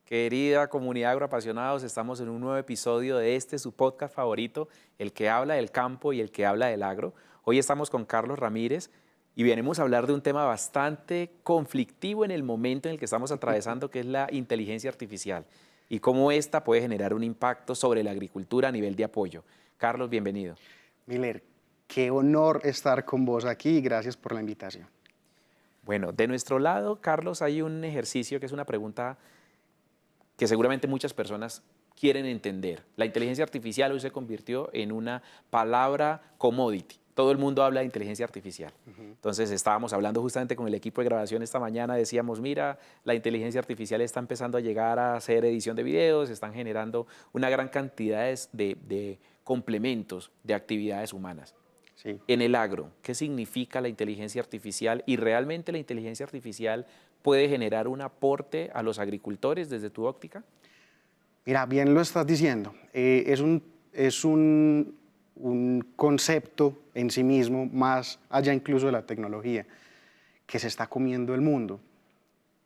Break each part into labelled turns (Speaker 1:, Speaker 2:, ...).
Speaker 1: Querida comunidad agroapasionados, estamos en un nuevo episodio de su podcast favorito, el que habla del campo y el que habla del agro. Hoy estamos con Carlos Ramírez y venimos a hablar de un tema bastante conflictivo en el momento en el que estamos atravesando, que es la inteligencia artificial y cómo esta puede generar un impacto sobre la agricultura a nivel de apoyo. Carlos, bienvenido.
Speaker 2: Miller, qué honor estar con vos aquí y gracias por la invitación.
Speaker 1: Bueno, de nuestro lado, Carlos, hay un ejercicio que es una pregunta que seguramente muchas personas quieren entender. La inteligencia artificial hoy se convirtió en una palabra commodity. Todo el mundo habla de inteligencia artificial. Entonces estábamos hablando justamente con el equipo de grabación esta mañana, decíamos, mira, la inteligencia artificial está empezando a llegar a hacer edición de videos, están generando una gran cantidad de complementos de actividades humanas.
Speaker 2: Sí.
Speaker 1: En el agro, ¿qué significa la inteligencia artificial? ¿Y realmente la inteligencia artificial puede generar un aporte a los agricultores desde tu óptica?
Speaker 2: Mira, bien lo estás diciendo. Es un concepto en sí mismo, más allá incluso de la tecnología, que se está comiendo el mundo.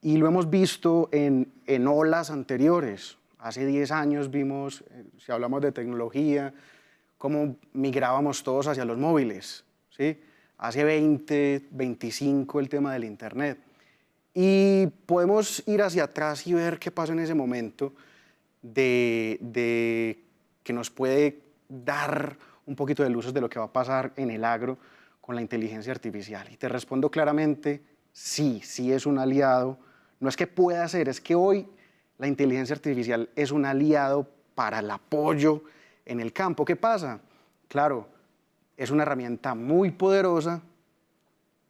Speaker 2: Y lo hemos visto en olas anteriores. Hace 10 años vimos, si hablamos de tecnología, cómo migrábamos todos hacia los móviles, ¿sí? Hace 20, 25 el tema del Internet. Y podemos ir hacia atrás y ver qué pasó en ese momento que nos puede dar un poquito de luces de lo que va a pasar en el agro con la inteligencia artificial. Y te respondo claramente, sí, sí es un aliado. No es que pueda ser, es que hoy la inteligencia artificial es un aliado para el apoyo en el campo. ¿Qué pasa? Claro, es una herramienta muy poderosa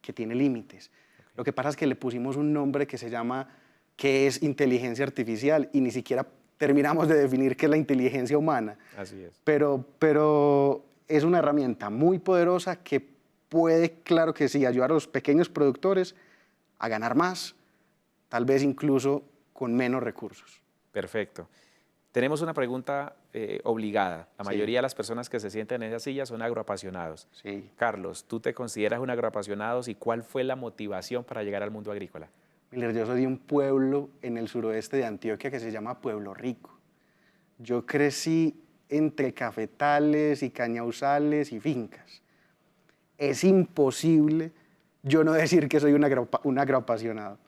Speaker 2: que tiene límites. Lo que pasa es que le pusimos un nombre que es inteligencia artificial y ni siquiera terminamos de definir qué es la inteligencia humana.
Speaker 1: Así es.
Speaker 2: Pero es una herramienta muy poderosa que puede, claro que sí, ayudar a los pequeños productores a ganar más, tal vez incluso con menos recursos.
Speaker 1: Perfecto. Tenemos una pregunta obligada. La
Speaker 2: Sí.
Speaker 1: mayoría de las personas que se sientan en esa silla son agroapasionados.
Speaker 2: Sí.
Speaker 1: Carlos, ¿tú te consideras un agroapasionado y cuál fue la motivación para llegar al mundo agrícola?
Speaker 2: Miller, yo soy de un pueblo en el suroeste de Antioquia que se llama Pueblo Rico. Yo crecí entre cafetales y cañauzales y fincas. Es imposible yo no decir que soy un agroapasionado.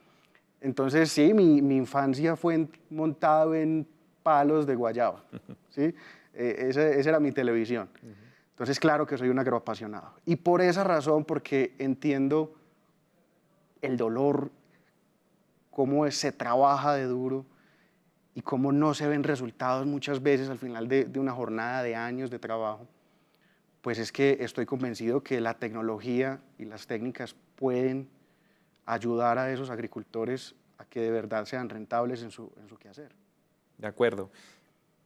Speaker 2: Entonces, sí, mi infancia fue montado en palos de guayaba, ¿sí? Esa era mi televisión. Entonces, claro que soy un agroapasionado. Y por esa razón, porque entiendo el dolor, cómo se trabaja de duro y cómo no se ven resultados muchas veces al final de una jornada de años de trabajo, pues es que estoy convencido que la tecnología y las técnicas pueden ayudar a esos agricultores a que de verdad sean rentables en su quehacer.
Speaker 1: De acuerdo.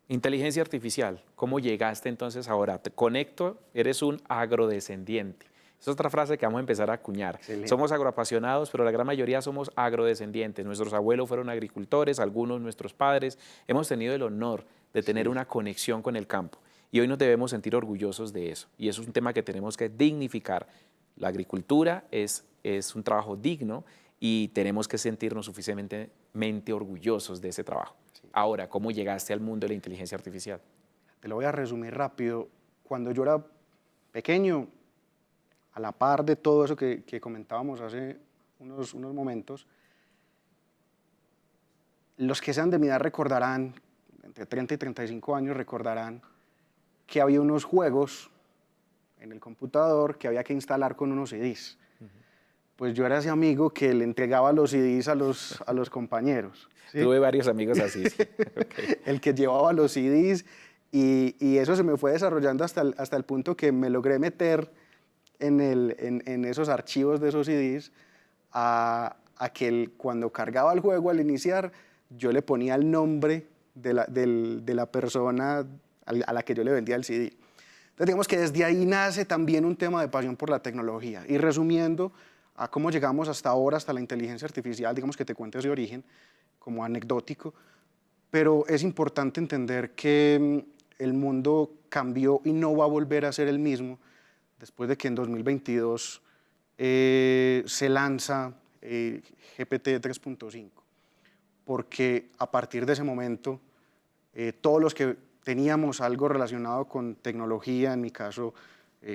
Speaker 1: Inteligencia artificial, ¿cómo llegaste entonces ahora? Te conecto, eres un agrodescendiente. Es otra frase que vamos a empezar a acuñar.
Speaker 2: Excelente.
Speaker 1: Somos agroapasionados, pero la gran mayoría somos agrodescendientes. Nuestros abuelos fueron agricultores, algunos nuestros padres. Hemos tenido el honor de tener una conexión con el campo y hoy nos debemos sentir orgullosos de eso. Y eso es un tema que tenemos que dignificar. La agricultura es un trabajo digno y tenemos que sentirnos suficientemente orgullosos de ese trabajo. Ahora, ¿cómo llegaste al mundo de la inteligencia artificial?
Speaker 2: Te lo voy a resumir rápido. Cuando yo era pequeño, a la par de todo eso que comentábamos hace unos momentos, los que sean de mi edad recordarán, entre 30 y 35 años recordarán, que había unos juegos en el computador que había que instalar con unos CDs. Pues yo era ese amigo que le entregaba los CDs a los compañeros. ¿Sí?
Speaker 1: Tuve varios amigos así. Sí. Okay.
Speaker 2: El que llevaba los CDs y eso se me fue desarrollando hasta el punto que me logré meter en esos archivos de esos CDs a que cuando cargaba el juego al iniciar, yo le ponía el nombre de la persona a la que yo le vendía el CD. Entonces digamos que desde ahí nace también un tema de pasión por la tecnología. Y resumiendo a cómo llegamos hasta ahora, hasta la inteligencia artificial, digamos que te cuento ese origen como anecdótico, pero es importante entender que el mundo cambió y no va a volver a ser el mismo después de que en 2022 se lanza GPT 3.5. porque a partir de ese momento, todos los que teníamos algo relacionado con tecnología, en mi caso,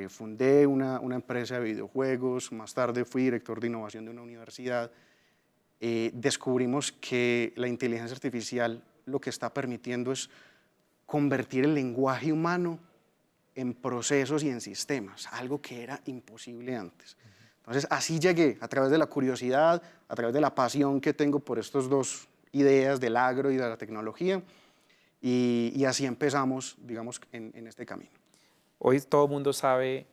Speaker 2: fundé una empresa de videojuegos, más tarde fui director de innovación de una universidad, descubrimos que la inteligencia artificial lo que está permitiendo es convertir el lenguaje humano en procesos y en sistemas, algo que era imposible antes. Entonces, así llegué, a través de la curiosidad, a través de la pasión que tengo por estas dos ideas del agro y de la tecnología, y así empezamos, digamos, en este camino.
Speaker 1: Hoy todo el mundo sabe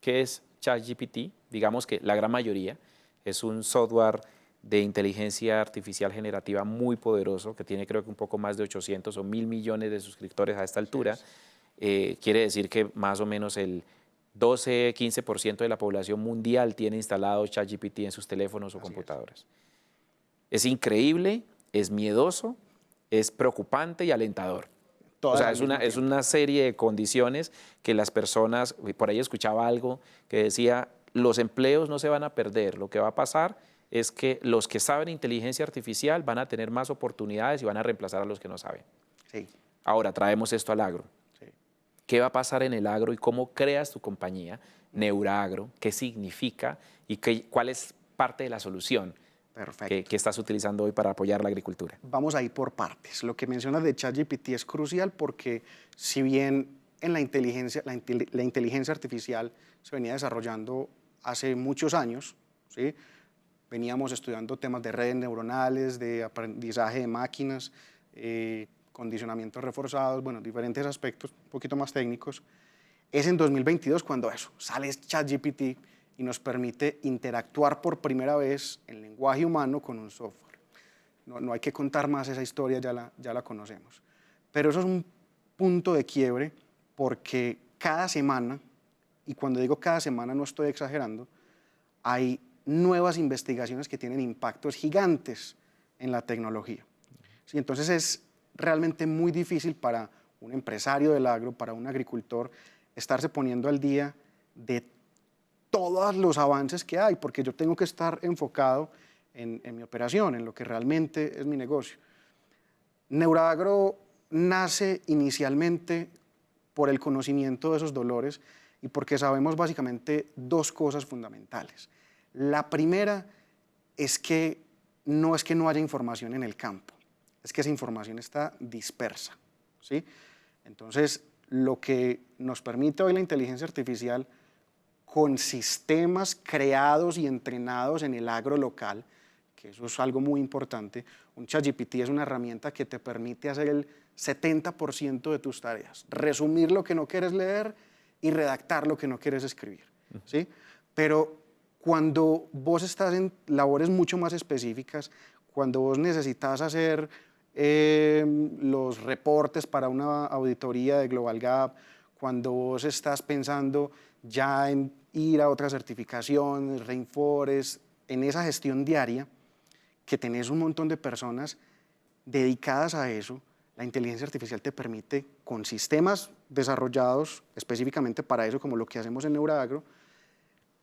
Speaker 1: qué es ChatGPT, digamos que la gran mayoría. Es un software de inteligencia artificial generativa muy poderoso, que tiene creo que un poco más de 800 o 1.000 millones de suscriptores a esta altura. Quiere decir que más o menos el 12-15% de la población mundial tiene instalado ChatGPT en sus teléfonos o computadoras. Es increíble, es miedoso, es preocupante y alentador. O sea, es una serie de condiciones que las personas, por ahí escuchaba algo que decía, los empleos no se van a perder, lo que va a pasar es que los que saben inteligencia artificial van a tener más oportunidades y van a reemplazar a los que no saben.
Speaker 2: Sí.
Speaker 1: Ahora, traemos esto al agro.
Speaker 2: Sí.
Speaker 1: ¿Qué va a pasar en el agro y cómo creas tu compañía, Neuraagro? ¿Qué significa y cuál es parte de la solución que estás utilizando hoy para apoyar la agricultura?
Speaker 2: Vamos a ir por partes. Lo que mencionas de ChatGPT es crucial porque si bien en la inteligencia artificial se venía desarrollando hace muchos años, ¿sí? Veníamos estudiando temas de redes neuronales, de aprendizaje de máquinas, condicionamientos reforzados, bueno, diferentes aspectos un poquito más técnicos. Es en 2022 cuando sale ChatGPT y nos permite interactuar por primera vez en lenguaje humano con un software. No hay que contar más esa historia, ya la conocemos. Pero eso es un punto de quiebre porque cada semana, y cuando digo cada semana no estoy exagerando, hay nuevas investigaciones que tienen impactos gigantes en la tecnología. ¿Sí? Entonces es realmente muy difícil para un empresario del agro, para un agricultor, estarse poniendo al día de todos los avances que hay, porque yo tengo que estar enfocado en mi operación, en lo que realmente es mi negocio. Neuraagro nace inicialmente por el conocimiento de esos dolores y porque sabemos básicamente dos cosas fundamentales. La primera es que no haya información en el campo, es que esa información está dispersa, ¿sí? Entonces, lo que nos permite hoy la inteligencia artificial con sistemas creados y entrenados en el agro local, que eso es algo muy importante. Un ChatGPT es una herramienta que te permite hacer el 70% de tus tareas, resumir lo que no quieres leer y redactar lo que no quieres escribir, ¿sí? Pero cuando vos estás en labores mucho más específicas, cuando vos necesitas hacer los reportes para una auditoría de Global Gap, cuando vos estás pensando ya en ir a otras certificaciones, Rainforest, en esa gestión diaria, que tenés un montón de personas dedicadas a eso, la inteligencia artificial te permite, con sistemas desarrollados específicamente para eso, como lo que hacemos en Neuraagro,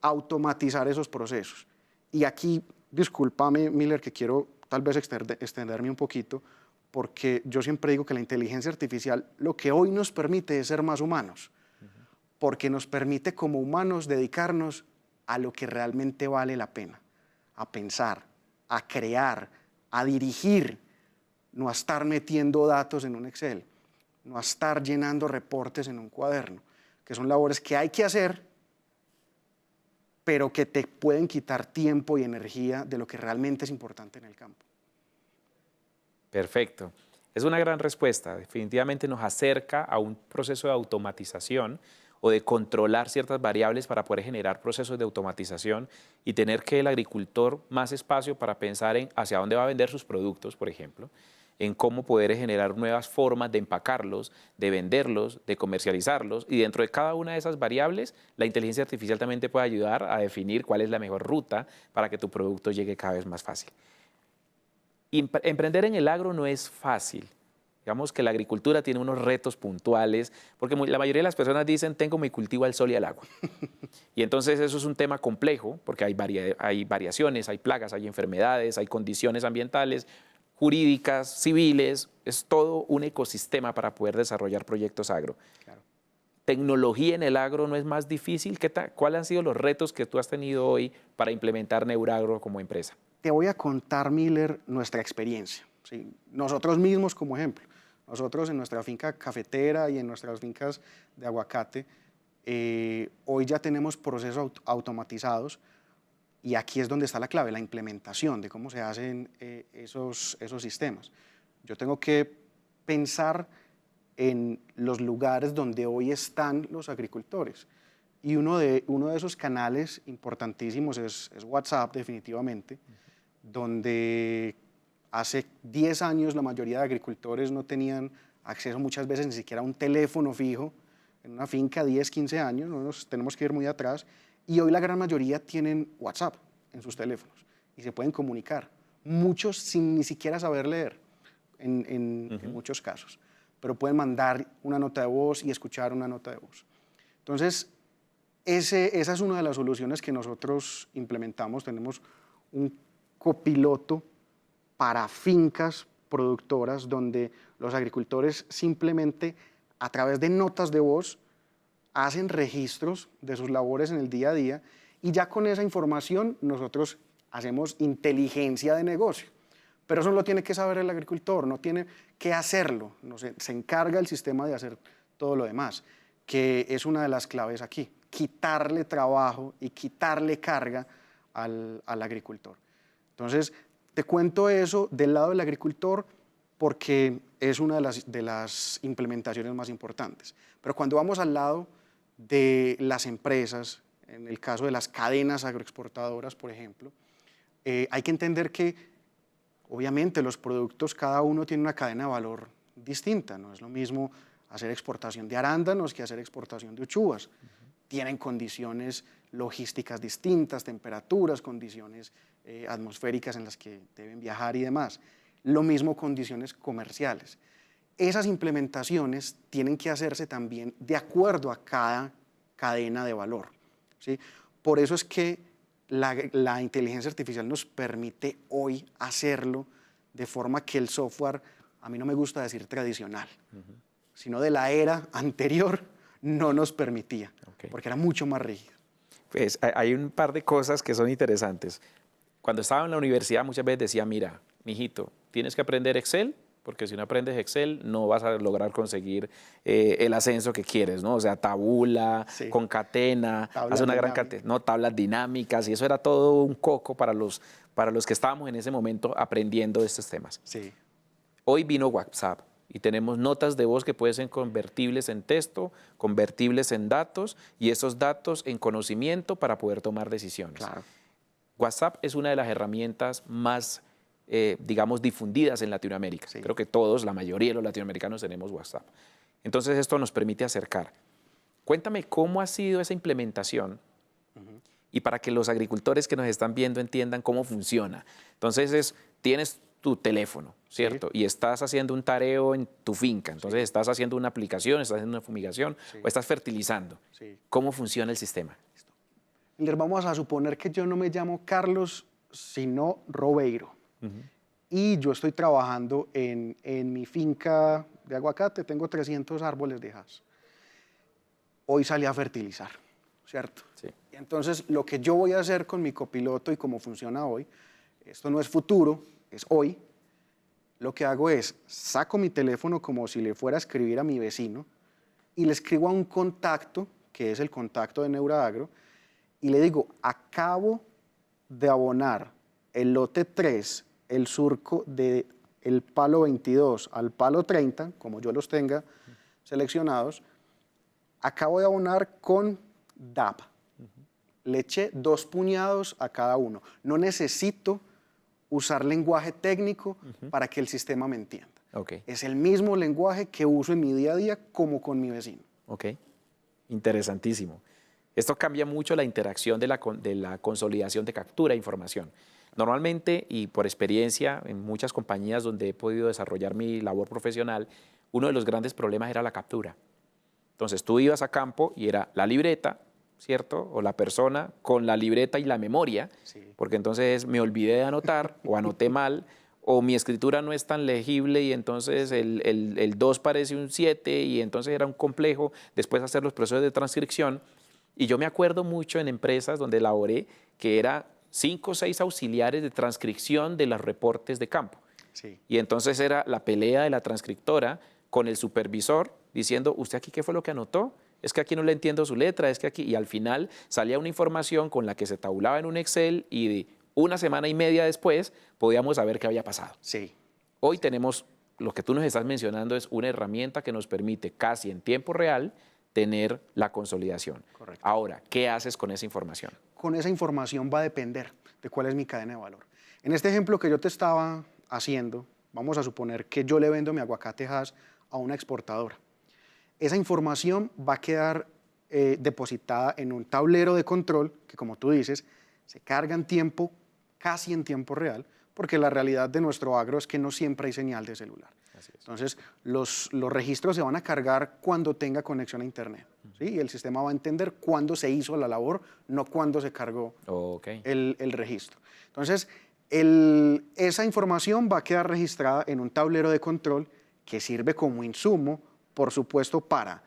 Speaker 2: automatizar esos procesos. Y aquí, discúlpame, Miller, que quiero tal vez extenderme un poquito, porque yo siempre digo que la inteligencia artificial lo que hoy nos permite es ser más humanos, porque nos permite como humanos dedicarnos a lo que realmente vale la pena, a pensar, a crear, a dirigir, no a estar metiendo datos en un Excel, no a estar llenando reportes en un cuaderno, que son labores que hay que hacer, pero que te pueden quitar tiempo y energía de lo que realmente es importante en el campo.
Speaker 1: Perfecto. Es una gran respuesta. Definitivamente nos acerca a un proceso de automatización o de controlar ciertas variables para poder generar procesos de automatización y tener que el agricultor más espacio para pensar en hacia dónde va a vender sus productos, por ejemplo, en cómo poder generar nuevas formas de empacarlos, de venderlos, de comercializarlos, y dentro de cada una de esas variables, la inteligencia artificial también te puede ayudar a definir cuál es la mejor ruta para que tu producto llegue cada vez más fácil. Emprender en el agro no es fácil. Digamos que la agricultura tiene unos retos puntuales, porque la mayoría de las personas dicen, tengo mi cultivo al sol y al agua. Y entonces eso es un tema complejo, porque hay variaciones, hay plagas, hay enfermedades, hay condiciones ambientales. jurídicas, civiles, es todo un ecosistema para poder desarrollar proyectos agro.
Speaker 2: Claro.
Speaker 1: ¿Tecnología en el agro no es más difícil? ¿Cuáles han sido los retos que tú has tenido hoy para implementar Neuragro como empresa?
Speaker 2: Te voy a contar, Miller, nuestra experiencia. ¿Sí? Nosotros mismos como ejemplo. Nosotros en nuestra finca cafetera y en nuestras fincas de aguacate, hoy ya tenemos procesos automatizados y aquí es donde está la clave, la implementación de cómo se hacen esos sistemas. Yo tengo que pensar en los lugares donde hoy están los agricultores. Y uno de esos canales importantísimos es WhatsApp, definitivamente, donde hace 10 años la mayoría de agricultores no tenían acceso muchas veces ni siquiera a un teléfono fijo, en una finca 10, 15 años, no nos tenemos que ir muy atrás, y hoy la gran mayoría tienen WhatsApp en sus teléfonos y se pueden comunicar, muchos sin ni siquiera saber leer en muchos casos, pero pueden mandar una nota de voz y escuchar una nota de voz. Entonces, esa es una de las soluciones que nosotros implementamos. Tenemos un copiloto para fincas productoras donde los agricultores simplemente a través de notas de voz hacen registros de sus labores en el día a día y ya con esa información nosotros hacemos inteligencia de negocio. Pero eso no lo tiene que saber el agricultor, no tiene que hacerlo, se encarga el sistema de hacer todo lo demás, que es una de las claves aquí, quitarle trabajo y quitarle carga al agricultor. Entonces, te cuento eso del lado del agricultor porque es una de las implementaciones más importantes. Pero cuando vamos al lado de las empresas, en el caso de las cadenas agroexportadoras, por ejemplo, hay que entender que obviamente los productos, cada uno tiene una cadena de valor distinta. No es lo mismo hacer exportación de arándanos que hacer exportación de uchuvas. Tienen condiciones logísticas distintas, temperaturas, condiciones atmosféricas en las que deben viajar y demás. Lo mismo condiciones comerciales. Esas implementaciones tienen que hacerse también de acuerdo a cada cadena de valor, ¿sí? Por eso es que la inteligencia artificial nos permite hoy hacerlo de forma que el software, a mí no me gusta decir tradicional, sino de la era anterior, no nos permitía, porque era mucho más rígido.
Speaker 1: Pues hay un par de cosas que son interesantes. Cuando estaba en la universidad muchas veces decía, mira, mijito, tienes que aprender Excel, porque si no aprendes Excel no vas a lograr conseguir el ascenso que quieres, ¿no? O sea, tabula, sí, concatena, hace una gran cantidad, ¿no? Tablas dinámicas, y eso era todo un coco para los que estábamos en ese momento aprendiendo de estos temas.
Speaker 2: Sí.
Speaker 1: Hoy vino WhatsApp y tenemos notas de voz que pueden ser convertibles en texto, convertibles en datos, y esos datos en conocimiento para poder tomar decisiones.
Speaker 2: Claro.
Speaker 1: WhatsApp es una de las herramientas más, digamos, difundidas en Latinoamérica. Sí. Creo que todos, la mayoría de los latinoamericanos tenemos WhatsApp. Entonces esto nos permite acercar. Cuéntame cómo ha sido esa implementación y para que los agricultores que nos están viendo entiendan cómo funciona. Entonces tienes tu teléfono, ¿cierto? Sí. Y estás haciendo un tareo en tu finca. Entonces estás haciendo una aplicación, estás haciendo una fumigación o estás fertilizando. Sí. ¿Cómo funciona el sistema?
Speaker 2: Vamos a suponer que yo no me llamo Carlos, sino Robeiro. Y yo estoy trabajando en mi finca de aguacate, tengo 300 árboles de jas. Hoy salí a fertilizar, ¿cierto? Sí. Y entonces, lo que yo voy a hacer con mi copiloto y cómo funciona hoy, esto no es futuro, es hoy, lo que hago es, saco mi teléfono como si le fuera a escribir a mi vecino y le escribo a un contacto, que es el contacto de Neuragro, y le digo, acabo de abonar el lote 3, el surco del palo 22 al palo 30, como yo los tenga seleccionados, acabo de abonar con DAP. Le eché 2 puñados a cada uno. No necesito usar lenguaje técnico para que el sistema me entienda. Es el mismo lenguaje que uso en mi día a día como con mi vecino.
Speaker 1: Interesantísimo. Esto cambia mucho la interacción de la consolidación de captura de información. Normalmente, y por experiencia en muchas compañías donde he podido desarrollar mi labor profesional, uno de los grandes problemas era la captura. Entonces tú ibas a campo y era la libreta, ¿cierto? O la persona con la libreta y la memoria, sí, porque entonces me olvidé de anotar o anoté mal o mi escritura no es tan legible y entonces el 2 parece un 7 y entonces era un complejo después hacer los procesos de transcripción. Y yo me acuerdo mucho en empresas donde laboré que era 5 o 6 auxiliares de transcripción de los reportes de campo.
Speaker 2: Sí.
Speaker 1: Y entonces era la pelea de la transcriptora con el supervisor diciendo, ¿usted aquí qué fue lo que anotó? Es que aquí no le entiendo su letra, es que aquí... Y al final salía una información con la que se tabulaba en un Excel y de una semana y media después podíamos saber qué había pasado.
Speaker 2: Sí.
Speaker 1: Hoy tenemos, lo que tú nos estás mencionando es una herramienta que nos permite casi en tiempo real tener la consolidación.
Speaker 2: Correcto.
Speaker 1: Ahora, ¿qué haces con esa información?
Speaker 2: Con esa información va a depender de cuál es mi cadena de valor. En este ejemplo que yo te estaba haciendo, vamos a suponer que yo le vendo mi aguacate Hass a una exportadora. Esa información va a quedar depositada en un tablero de control que, como tú dices, se carga en tiempo, casi en tiempo real, porque la realidad de nuestro agro es que no siempre hay señal de celular.
Speaker 1: Así es.
Speaker 2: Entonces, los registros se van a cargar cuando tenga conexión a Internet, ¿sí? Y el sistema va a entender cuándo se hizo la labor, no cuándo se cargó el registro. Entonces, esa información va a quedar registrada en un tablero de control que sirve como insumo, por supuesto, para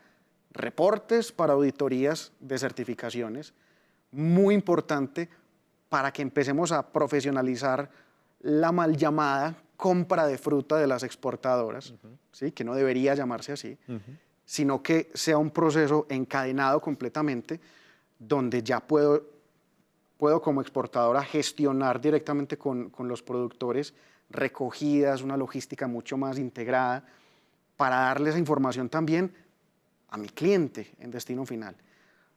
Speaker 2: reportes, para auditorías de certificaciones, muy importante para que empecemos a profesionalizar la mal llamada compra de fruta de las exportadoras, ¿sí? Que no debería llamarse así, sino que sea un proceso encadenado completamente, donde ya puedo como exportadora gestionar directamente con los productores recogidas, una logística mucho más integrada, para darle esa información también a mi cliente en destino final.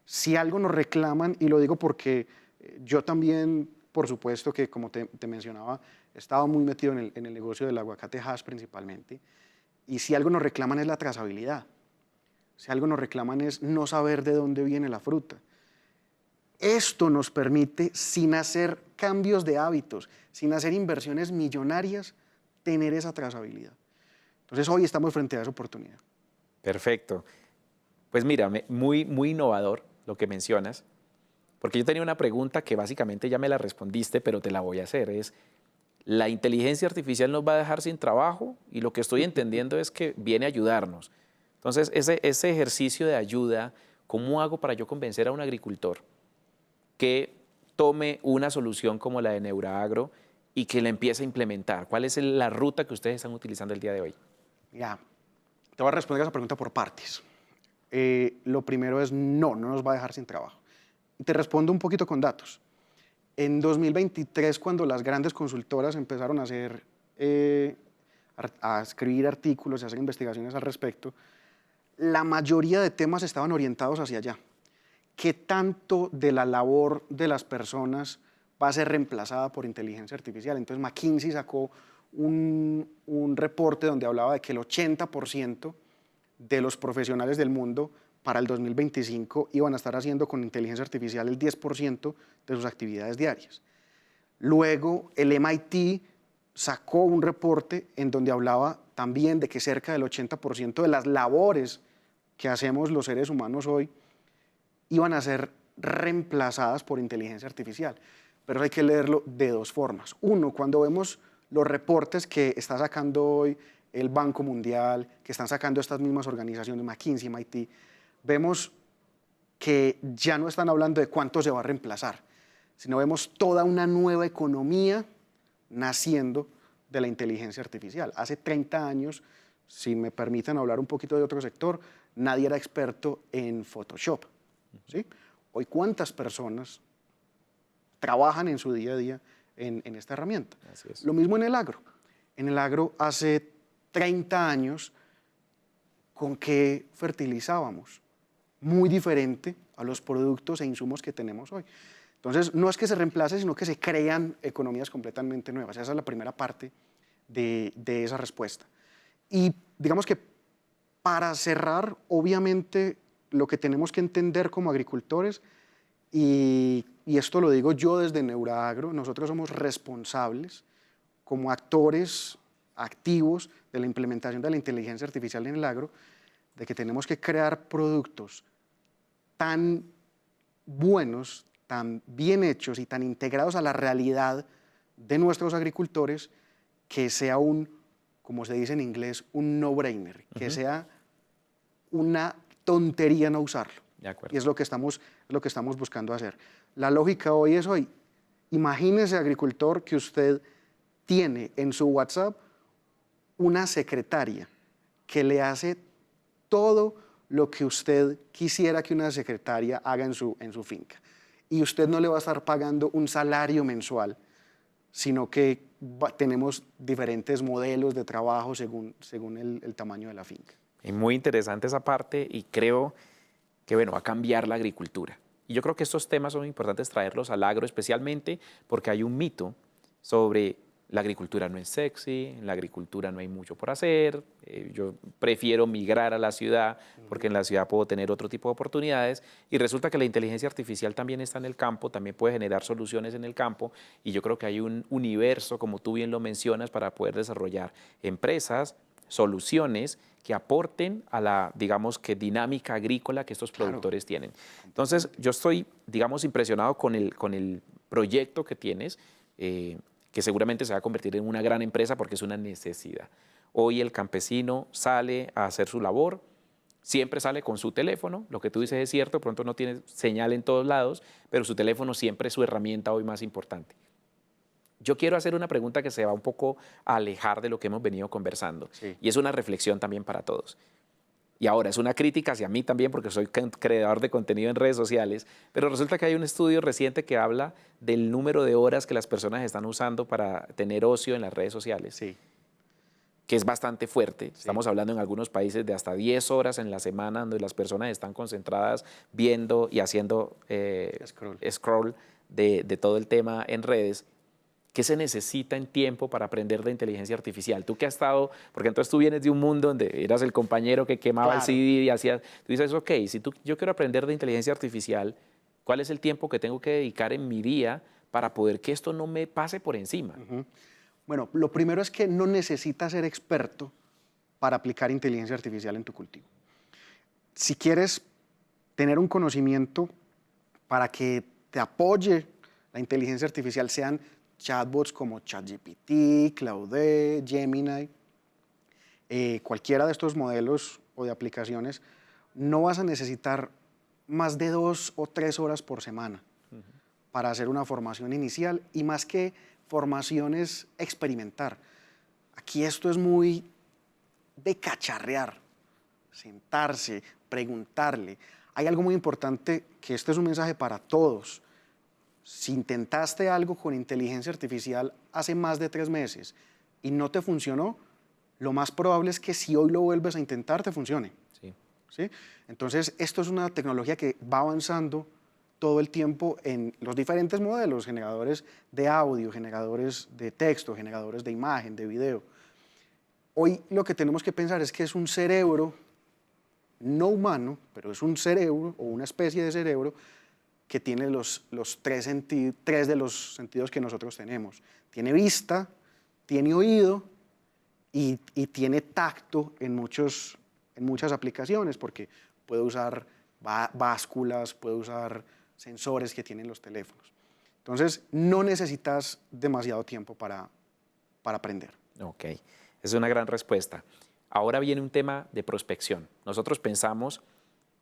Speaker 2: Si algo nos reclaman, y lo digo porque yo también, por supuesto que como te mencionaba, estaba muy metido en el negocio del aguacate Hass principalmente, y si algo nos reclaman es la trazabilidad, si algo nos reclaman es no saber de dónde viene la fruta. Esto nos permite, sin hacer cambios de hábitos, sin hacer inversiones millonarias, tener esa trazabilidad. Entonces hoy estamos frente a esa oportunidad.
Speaker 1: Perfecto. Pues mira, muy innovador lo que mencionas, porque yo tenía una pregunta que básicamente ya me la respondiste, pero te la voy a hacer. Es, ¿la inteligencia artificial nos va a dejar sin trabajo? Y lo que estoy entendiendo es que viene a ayudarnos. Entonces, ese ejercicio de ayuda, ¿cómo hago para yo convencer a un agricultor que tome una solución como la de Neuraagro y que la empiece a implementar? ¿Cuál es la ruta que ustedes están utilizando el día de hoy?
Speaker 2: Ya, te voy a responder esa pregunta por partes. Lo primero es no nos va a dejar sin trabajo. Y te respondo un poquito con datos. En 2023, cuando las grandes consultoras empezaron a a escribir artículos y a hacer investigaciones al respecto, la mayoría de temas estaban orientados hacia allá. ¿Qué tanto de la labor de las personas va a ser reemplazada por inteligencia artificial? Entonces McKinsey sacó un reporte donde hablaba de que el 80% de los profesionales del mundo para el 2025 iban a estar haciendo con inteligencia artificial el 10% de sus actividades diarias. Luego el MIT sacó un reporte en donde hablaba también de que cerca del 80% de las labores que hacemos los seres humanos hoy iban a ser reemplazadas por inteligencia artificial. Pero hay que leerlo de dos formas. Uno, cuando vemos los reportes que está sacando hoy el Banco Mundial, que están sacando estas mismas organizaciones, McKinsey, MIT, vemos que ya no están hablando de cuánto se va a reemplazar, sino vemos toda una nueva economía naciendo de la inteligencia artificial. Hace 30 años, si me permiten hablar un poquito de otro sector, nadie era experto en Photoshop, ¿sí? Hoy, ¿cuántas personas trabajan en su día a día en esta herramienta?
Speaker 1: Así es.
Speaker 2: Lo mismo en el agro. En el agro, hace 30 años, ¿con qué fertilizábamos? Muy diferente a los productos e insumos que tenemos hoy. Entonces, no es que se reemplace, sino que se crean economías completamente nuevas. Esa es la primera parte de esa respuesta. Y digamos que para cerrar, obviamente, lo que tenemos que entender como agricultores, y esto lo digo yo desde Neuraagro, nosotros somos responsables como actores activos de la implementación de la inteligencia artificial en el agro, de que tenemos que crear productos tan buenos, tan bien hechos y tan integrados a la realidad de nuestros agricultores, que sea un, como se dice en inglés, un no-brainer, que sea una tontería no usarlo.
Speaker 1: De acuerdo.
Speaker 2: Y es lo que estamos buscando hacer. La lógica hoy es hoy. Imagínese, agricultor, que usted tiene en su WhatsApp una secretaria que le hace todo lo que usted quisiera que una secretaria haga en su finca. Y usted no le va a estar pagando un salario mensual, sino que tenemos diferentes modelos de trabajo según el tamaño de la finca.
Speaker 1: Es muy interesante esa parte y creo que bueno, va a cambiar la agricultura. Y yo creo que estos temas son importantes traerlos al agro, especialmente porque hay un mito sobre la agricultura no es sexy, en la agricultura no hay mucho por hacer, yo prefiero migrar a la ciudad porque en la ciudad puedo tener otro tipo de oportunidades y resulta que la inteligencia artificial también está en el campo, también puede generar soluciones en el campo y yo creo que hay un universo, como tú bien lo mencionas, para poder desarrollar empresas, soluciones que aporten a la, digamos, que dinámica agrícola que estos productores tienen. Entonces, yo estoy, digamos, impresionado con el proyecto que tienes, que seguramente se va a convertir en una gran empresa porque es una necesidad. Hoy el campesino sale a hacer su labor, siempre sale con su teléfono, lo que tú dices es cierto, pronto no tiene señal en todos lados, pero su teléfono siempre es su herramienta hoy más importante. Yo quiero hacer una pregunta que se va un poco a alejar de lo que hemos venido conversando, y es una reflexión también para todos. Y ahora es una crítica hacia mí también porque soy creador de contenido en redes sociales, pero resulta que hay un estudio reciente que habla del número de horas que las personas están usando para tener ocio en las redes sociales, que es bastante fuerte. Estamos hablando en algunos países de hasta 10 horas en la semana donde las personas están concentradas viendo y haciendo scroll de todo el tema en redes. ¿Qué se necesita en tiempo para aprender de inteligencia artificial? Tú que has estado, porque entonces tú vienes de un mundo donde eras el compañero que quemaba el CD y hacía, tú dices, ok, si yo quiero aprender de inteligencia artificial, ¿cuál es el tiempo que tengo que dedicar en mi día para poder que esto no me pase por encima?
Speaker 2: Bueno, lo primero es que no necesitas ser experto para aplicar inteligencia artificial en tu cultivo. Si quieres tener un conocimiento para que te apoye la inteligencia artificial, sean chatbots como ChatGPT, Claude, Gemini, cualquiera de estos modelos o de aplicaciones, no vas a necesitar más de 2 o 3 horas por semana para hacer una formación inicial y más que formaciones experimentar. Aquí esto es muy de cacharrear, sentarse, preguntarle. Hay algo muy importante que este es un mensaje para todos. Si intentaste algo con inteligencia artificial hace más de 3 meses y no te funcionó, lo más probable es que si hoy lo vuelves a intentar, te funcione. ¿Sí? Entonces, esto es una tecnología que va avanzando todo el tiempo en los diferentes modelos, generadores de audio, generadores de texto, generadores de imagen, de video. Hoy lo que tenemos que pensar es que es un cerebro no humano, pero es un cerebro o una especie de cerebro que tiene los tres de los sentidos que nosotros tenemos. Tiene vista, tiene oído y tiene tacto en muchas aplicaciones, porque puede usar básculas, puede usar sensores que tienen los teléfonos. Entonces, no necesitas demasiado tiempo para aprender.
Speaker 1: Ok, es una gran respuesta. Ahora viene un tema de prospección. Nosotros pensamos,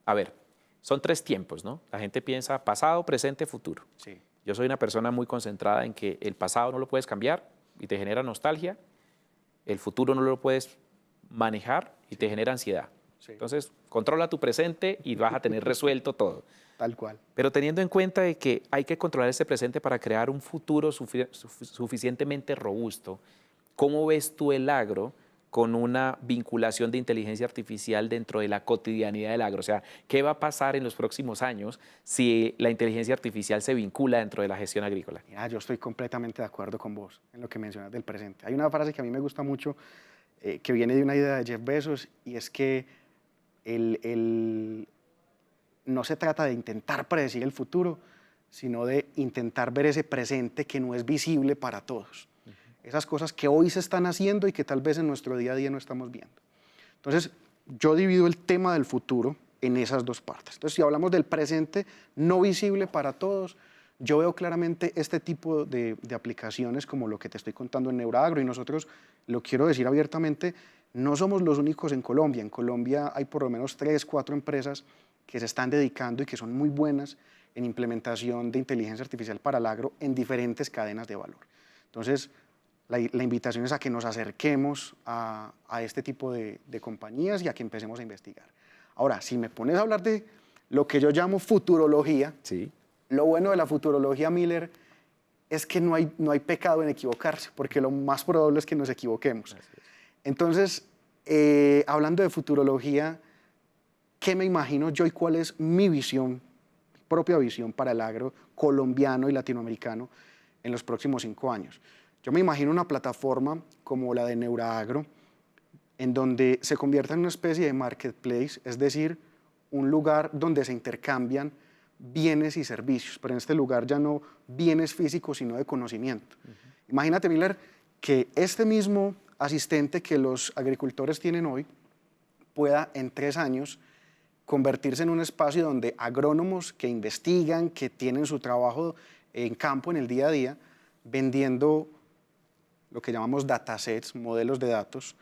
Speaker 1: a ver, son 3 tiempos, ¿no? La gente piensa pasado, presente, futuro.
Speaker 2: Sí.
Speaker 1: Yo soy una persona muy concentrada en que el pasado no lo puedes cambiar y te genera nostalgia, el futuro no lo puedes manejar y te genera ansiedad. Sí. Entonces, controla tu presente y vas a tener resuelto todo.
Speaker 2: Tal cual.
Speaker 1: Pero teniendo en cuenta de que hay que controlar ese presente para crear un futuro suficientemente robusto, ¿cómo ves tú el agro con una vinculación de inteligencia artificial dentro de la cotidianidad del agro? O sea, ¿qué va a pasar en los próximos años si la inteligencia artificial se vincula dentro de la gestión agrícola?
Speaker 2: Mira, yo estoy completamente de acuerdo con vos en lo que mencionas del presente. Hay una frase que a mí me gusta mucho, que viene de una idea de Jeff Bezos, y es que no se trata de intentar predecir el futuro, sino de intentar ver ese presente que no es visible para todos. Esas cosas que hoy se están haciendo y que tal vez en nuestro día a día no estamos viendo. Entonces, yo divido el tema del futuro en esas 2 partes. Entonces, si hablamos del presente no visible para todos, Yo veo claramente este tipo de aplicaciones como lo que te estoy contando en Neuragro, y nosotros, lo quiero decir abiertamente, no somos los únicos en Colombia. En Colombia hay por lo menos 3, 4 empresas que se están dedicando y que son muy buenas en implementación de inteligencia artificial para el agro en diferentes cadenas de valor. Entonces, la invitación es a que nos acerquemos a este tipo de compañías y a que empecemos a investigar. Ahora, si me pones a hablar de lo que yo llamo futurología,
Speaker 1: Sí.
Speaker 2: lo bueno de la futurología, Miller, es que no hay pecado en equivocarse, porque lo más probable es que nos equivoquemos. Entonces, hablando de futurología, ¿qué me imagino yo y cuál es mi visión, mi propia visión para el agro colombiano y latinoamericano en los próximos 5 años? Yo me imagino una plataforma como la de Neuragro, en donde se convierta en una especie de marketplace, es decir, un lugar donde se intercambian bienes y servicios, pero en este lugar ya no bienes físicos, sino de conocimiento. Imagínate, Miller, que este mismo asistente que los agricultores tienen hoy pueda en 3 años convertirse en un espacio donde agrónomos que investigan, que tienen su trabajo en campo en el día a día, vendiendo lo que llamamos datasets, modelos de datos,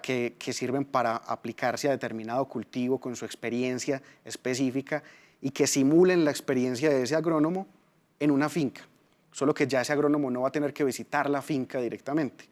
Speaker 2: que sirven para aplicarse a determinado cultivo con su experiencia específica y que simulen la experiencia de ese agrónomo en una finca. Solo que ya ese agrónomo no va a tener que visitar la finca directamente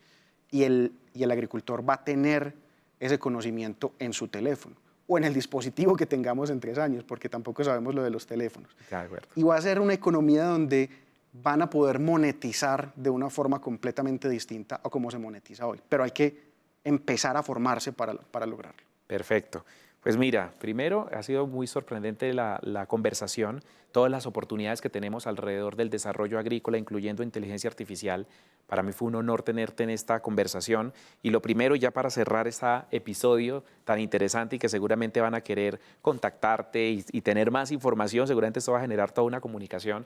Speaker 2: y el agricultor va a tener ese conocimiento en su teléfono o en el dispositivo que tengamos en 3 años, porque tampoco sabemos lo de los teléfonos.
Speaker 1: De acuerdo.
Speaker 2: Y va a ser una economía donde van a poder monetizar de una forma completamente distinta a como se monetiza hoy. Pero hay que empezar a formarse para lograrlo.
Speaker 1: Perfecto. Pues mira, primero ha sido muy sorprendente la conversación, todas las oportunidades que tenemos alrededor del desarrollo agrícola, incluyendo inteligencia artificial. Para mí fue un honor tenerte en esta conversación. Y lo primero, ya para cerrar este episodio tan interesante y que seguramente van a querer contactarte y tener más información, seguramente esto va a generar toda una comunicación.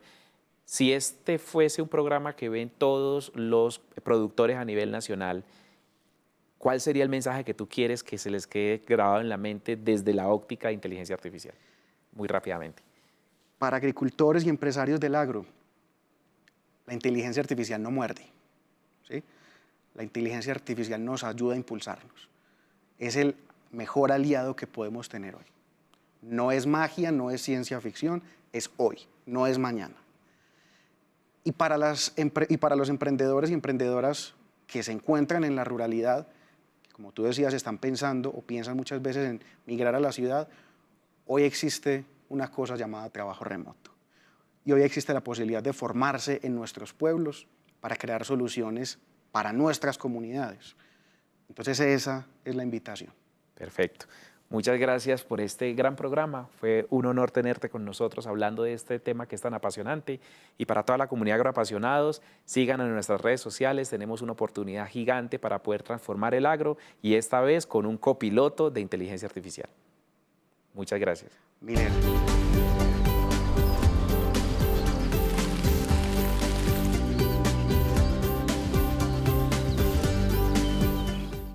Speaker 1: Si este fuese un programa que ven todos los productores a nivel nacional, ¿cuál sería el mensaje que tú quieres que se les quede grabado en la mente desde la óptica de inteligencia artificial? Muy rápidamente.
Speaker 2: Para agricultores y empresarios del agro, la inteligencia artificial no muerde, ¿sí? La inteligencia artificial nos ayuda a impulsarnos. Es el mejor aliado que podemos tener hoy. No es magia, no es ciencia ficción, es hoy, no es mañana. Y para los emprendedores y emprendedoras que se encuentran en la ruralidad, que como tú decías, están pensando o piensan muchas veces en migrar a la ciudad, hoy existe una cosa llamada trabajo remoto. Y hoy existe la posibilidad de formarse en nuestros pueblos para crear soluciones para nuestras comunidades. Entonces esa es la invitación.
Speaker 1: Perfecto. Muchas gracias por este gran programa. Fue un honor tenerte con nosotros hablando de este tema que es tan apasionante. Y para toda la comunidad agroapasionados, sigan en nuestras redes sociales. Tenemos una oportunidad gigante para poder transformar el agro y esta vez con un copiloto de inteligencia artificial. Muchas gracias.
Speaker 2: Miller.